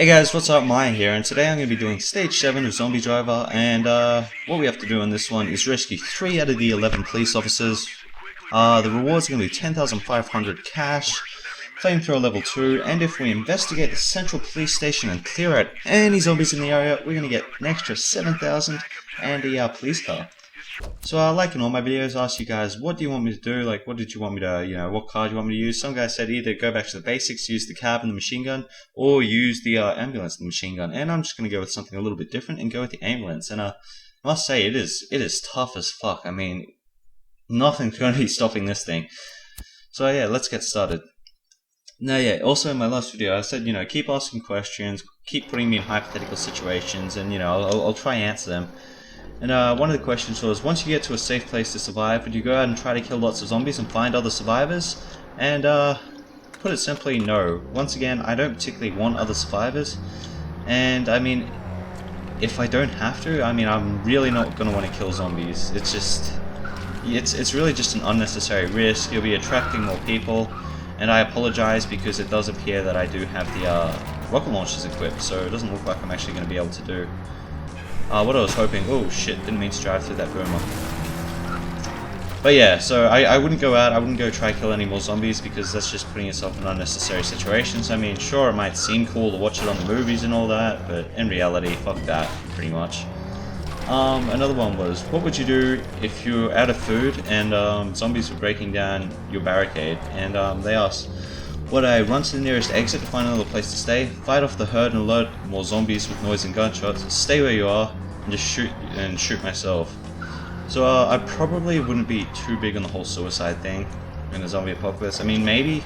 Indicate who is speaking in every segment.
Speaker 1: Hey guys, what's up? Maya here, and today I'm going to be doing Stage 7 of Zombie Driver, and what we have to do in this one is rescue 3 out of the 11 police officers. The rewards are going to be 10,500 cash, flamethrower level 2, and if we investigate the central police station and clear out any zombies in the area, we're going to get an extra 7,000 and a police car. So like in all my videos, I asked you guys, what do you want me to do? Like, what did you want me to, what car do you want me to use? Some guys said either go back to the basics, use the cab and the machine gun, or use the ambulance and the machine gun. And I'm just going to go with something a little bit different and go with the ambulance. And I must say, it is tough as fuck. I mean, nothing's going to be stopping this thing. So yeah, let's get started. Now yeah, also in my last video I said, keep asking questions, keep putting me in hypothetical situations, and I'll try and answer them. And one of the questions was, once you get to a safe place to survive, would you go out and try to kill lots of zombies and find other survivors? And put it simply, no. Once again, I don't particularly want other survivors. And I mean, if I don't have to, I mean, I'm really not going to want to kill zombies. It's just, it's really just an unnecessary risk. You'll be attracting more people. And I apologize because it does appear that I do have the rocket launchers equipped, so it doesn't look like I'm actually going to be able to do what I was hoping. Oh shit, didn't mean to drive through that boomer. But yeah, so I wouldn't go out, I wouldn't go try kill any more zombies because that's just putting yourself in unnecessary situations. I mean, sure, it might seem cool to watch it on the movies and all that, but in reality, fuck that, pretty much. Another one was, what would you do if you're out of food and zombies were breaking down your barricade? And they asked, would I run to the nearest exit to find another place to stay, fight off the herd and alert more zombies with noise and gunshots, stay where you are, and just shoot myself? So I probably wouldn't be too big on the whole suicide thing in the zombie apocalypse. I mean, maybe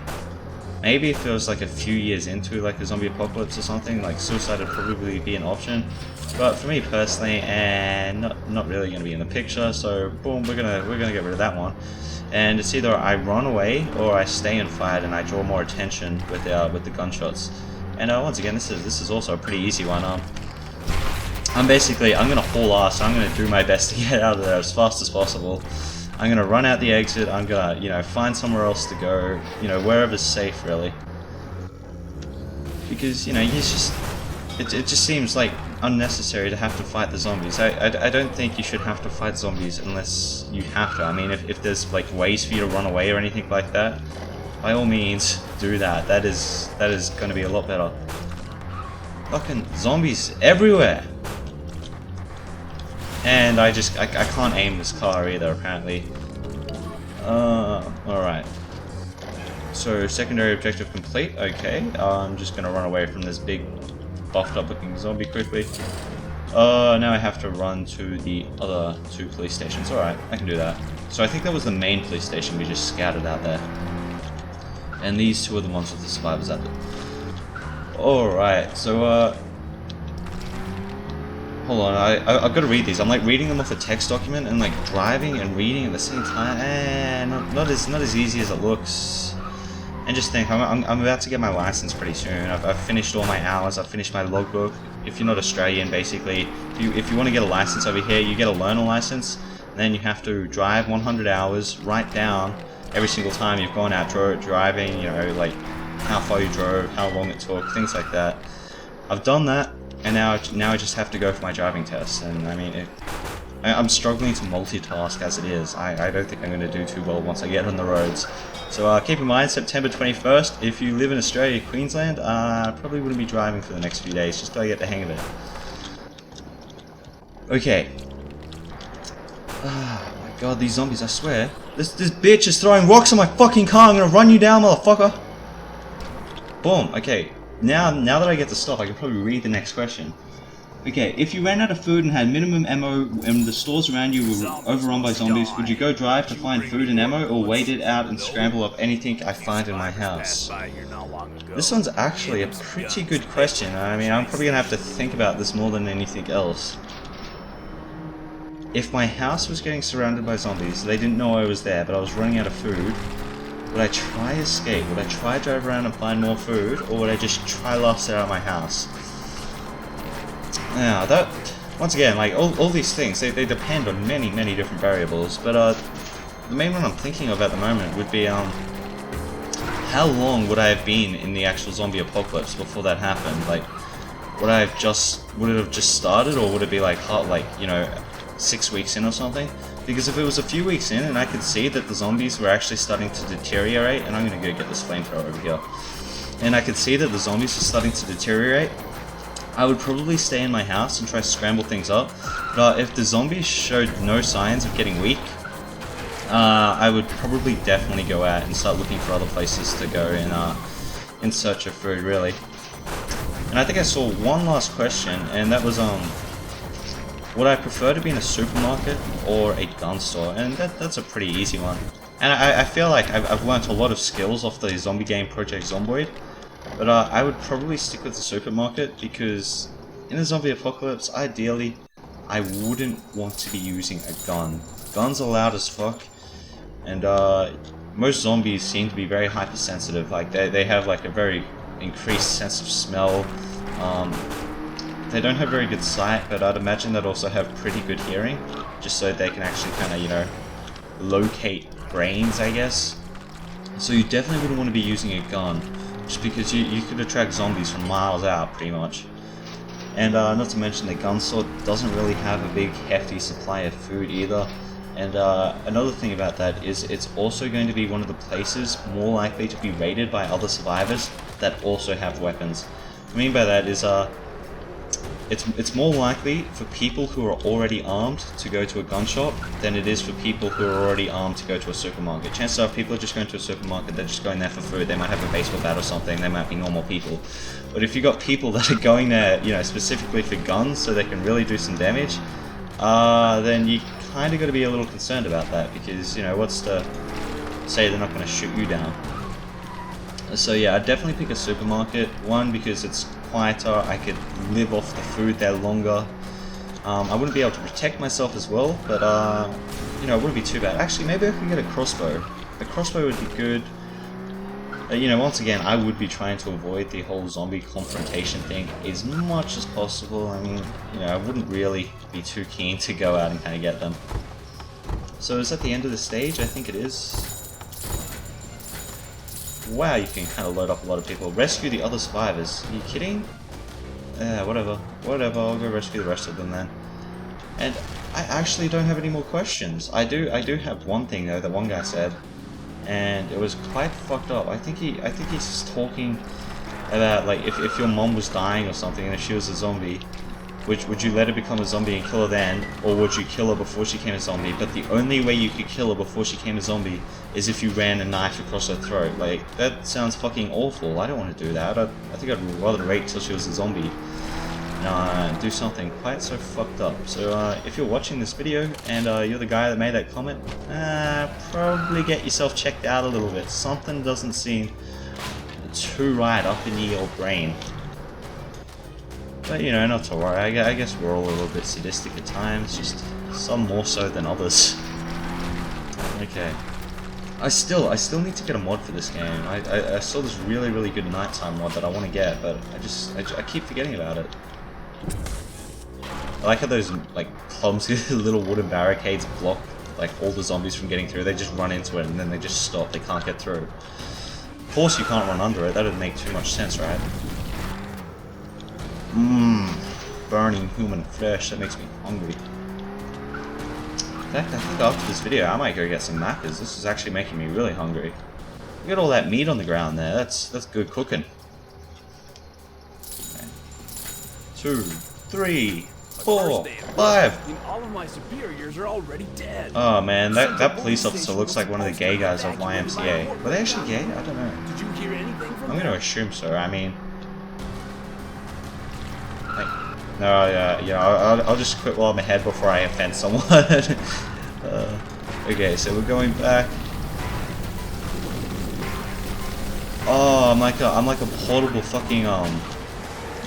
Speaker 1: if it was like a few years into like the zombie apocalypse or something, like suicide would probably be an option. But for me personally, and not really going to be in the picture. So boom, we're gonna get rid of that one. And it's either I run away or I stay and fight, and I draw more attention with the gunshots. And once again, this is also a pretty easy one. I'm gonna haul ass. I'm gonna do my best to get out of there as fast as possible. I'm gonna run out the exit. I'm gonna find somewhere else to go. Wherever's safe, really. Because it just seems like unnecessary to have to fight the zombies. I don't think you should have to fight zombies unless you have to. I mean, if there's like ways for you to run away or anything like that, by all means do that. That is going to be a lot better. Fucking zombies everywhere. And I can't aim this car either, apparently. Alright. So secondary objective complete. Okay, I'm just gonna run away from this big buffed up looking zombie quickly. Now I have to run to the other 2 police stations. Alright, I can do that. So I think that was the main police station we just scouted out there. And these 2 are the ones with the survivors at it. Alright, so hold on, I've got to read these. I'm like reading them off a text document and like driving and reading at the same time. Not as easy as it looks. And just think, I'm about to get my license pretty soon. I've finished all my hours. I've finished my logbook. If you're not Australian, basically, if you want to get a license over here, you get a learner license. And then you have to drive 100 hours, write down every single time you've gone out driving. Like how far you drove, how long it took, things like that. I've done that, and now I just have to go for my driving test. And I mean, I'm struggling to multitask as it is. I don't think I'm going to do too well once I get on the roads. So keep in mind, September 21st, if you live in Australia, Queensland, probably wouldn't be driving for the next few days, just till I get the hang of it. Okay. Oh my god, these zombies, I swear. This bitch is throwing rocks at my fucking car. I'm gonna run you down, motherfucker. Boom, okay. Now that I get to stop, I can probably read the next question. Okay, if you ran out of food and had minimum ammo and the stores around you were overrun by zombies, would you go drive to find food and ammo, or wait it out and scramble up anything I find in my house? This one's actually a pretty good question. I mean, I'm probably gonna have to think about this more than anything else. If my house was getting surrounded by zombies, they didn't know I was there, but I was running out of food, would I try escape? Would I try drive around and find more food, or would I just try last it out of my house? Now, that, once again, like, all these things, they depend on many different variables, but the main one I'm thinking of at the moment would be, how long would I have been in the actual zombie apocalypse before that happened? Like, would it have just started, or would it be like hot, like, you know, 6 weeks in or something? Because if it was a few weeks in and I could see that the zombies were actually starting to deteriorate, and I'm gonna go get this flamethrower over here, and I could see that the zombies were starting to deteriorate, I would probably stay in my house and try to scramble things up. But if the zombies showed no signs of getting weak, I would probably definitely go out and start looking for other places to go in search of food, really. And I think I saw one last question, and that was would I prefer to be in a supermarket or a gun store? And that's a pretty easy one. And I feel like I've learnt a lot of skills off the zombie game Project Zomboid, but I would probably stick with the supermarket, because in a zombie apocalypse, ideally, I wouldn't want to be using a gun. Guns are loud as fuck, and most zombies seem to be very hypersensitive. Like they have like a very increased sense of smell. They don't have very good sight, but I'd imagine they'd also have pretty good hearing, just so they can actually kind of, you know, locate brains, I guess. So you definitely wouldn't want to be using a gun, just because you could attract zombies from miles out, pretty much. And not to mention the gun store doesn't really have a big hefty supply of food either. And another thing about that is it's also going to be one of the places more likely to be raided by other survivors that also have weapons. What I mean by that is it's more likely for people who are already armed to go to a gun shop than it is for people who are already armed to go to a supermarket. Chances are, if people are just going to a supermarket, they're just going there for food. They might have a baseball bat or something. They might be normal people. But if you've got people that are going there, you know, specifically for guns, so they can really do some damage, then you kind of got to be a little concerned about that, because, you know, what's to say they're not going to shoot you down? So yeah, I'd definitely pick a supermarket. One, because it's quieter, I could live off the food there longer. I wouldn't be able to protect myself as well, but you know, it wouldn't be too bad. Actually, maybe I could get a crossbow. A crossbow would be good. You know, once again, I would be trying to avoid the whole zombie confrontation thing as much as possible. I mean, you know, I wouldn't really be too keen to go out and kind of get them. So is that the end of the stage? I think it is. Wow, you can kind of load up a lot of people. Rescue the other survivors. Are you kidding? Whatever. Whatever, I'll go rescue the rest of them then. And I actually don't have any more questions. I do have one thing though that one guy said, and it was quite fucked up. I think he's talking about, like, if your mom was dying or something and if she was a zombie, would you let her become a zombie and kill her then, or would you kill her before she became a zombie? But the only way you could kill her before she became a zombie is if you ran a knife across her throat. Like, that sounds fucking awful. I don't want to do that. I think I'd rather wait till she was a zombie. Do something quite so fucked up. So if you're watching this video and you're the guy that made that comment, probably get yourself checked out a little bit. Something doesn't seem too right up in your brain. But, you know, not to worry. I guess we're all a little bit sadistic at times, just some more so than others. Okay. I still need to get a mod for this game. I saw this really good nighttime mod that I want to get, but I keep forgetting about it. I like how those, like, clumsy little wooden barricades block, like, all the zombies from getting through. They just run into it and then they just stop. They can't get through. Of course you can't run under it. That would make too much sense, right? Burning human flesh, that makes me hungry. In fact, I think after this video I might go get some Maccas. This is actually making me really hungry. Look at all that meat on the ground there, that's good cooking. Okay. 2, 3, 4, 5.
Speaker 2: All of my superiors are already dead.
Speaker 1: Oh man, that police officer looks like one of the gay guys of YMCA. Were they actually gay? I don't know.
Speaker 2: Did you hear anything from
Speaker 1: I'm gonna assume so. I mean, no, yeah, I'll just quit while I'm ahead before I offend someone. Okay, so we're going back. Oh, I'm like a portable fucking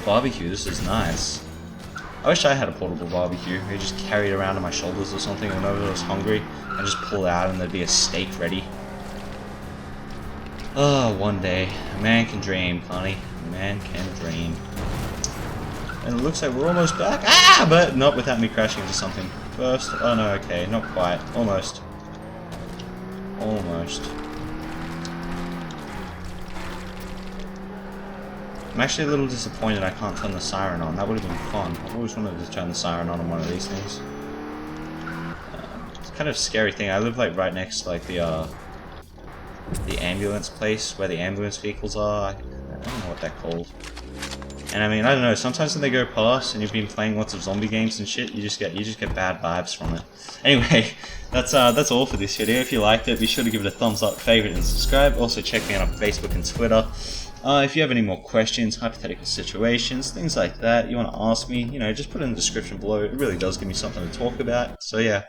Speaker 1: barbecue. This is nice. I wish I had a portable barbecue. I just carry it around on my shoulders or something whenever I was hungry, and just pull it out and there'd be a steak ready. Oh, one day. A man can dream, Connie. A man can dream. And it looks like we're almost back. Ah! But not without me crashing into something first. Oh no, okay, not quite. Almost. Almost. I'm actually a little disappointed I can't turn the siren on. That would have been fun. I've always wanted to turn the siren on one of these things. It's kind of a scary thing. I live like right next to like the ambulance place where the ambulance vehicles are. I don't know what they're called. And I mean, I don't know, sometimes when they go past and you've been playing lots of zombie games and shit, you just get bad vibes from it. Anyway, that's all for this video. If you liked it, be sure to give it a thumbs up, favorite, and subscribe. Also check me out on Facebook and Twitter. If you have any more questions, hypothetical situations, things like that you want to ask me, you know, just put it in the description below. It really does give me something to talk about. So yeah,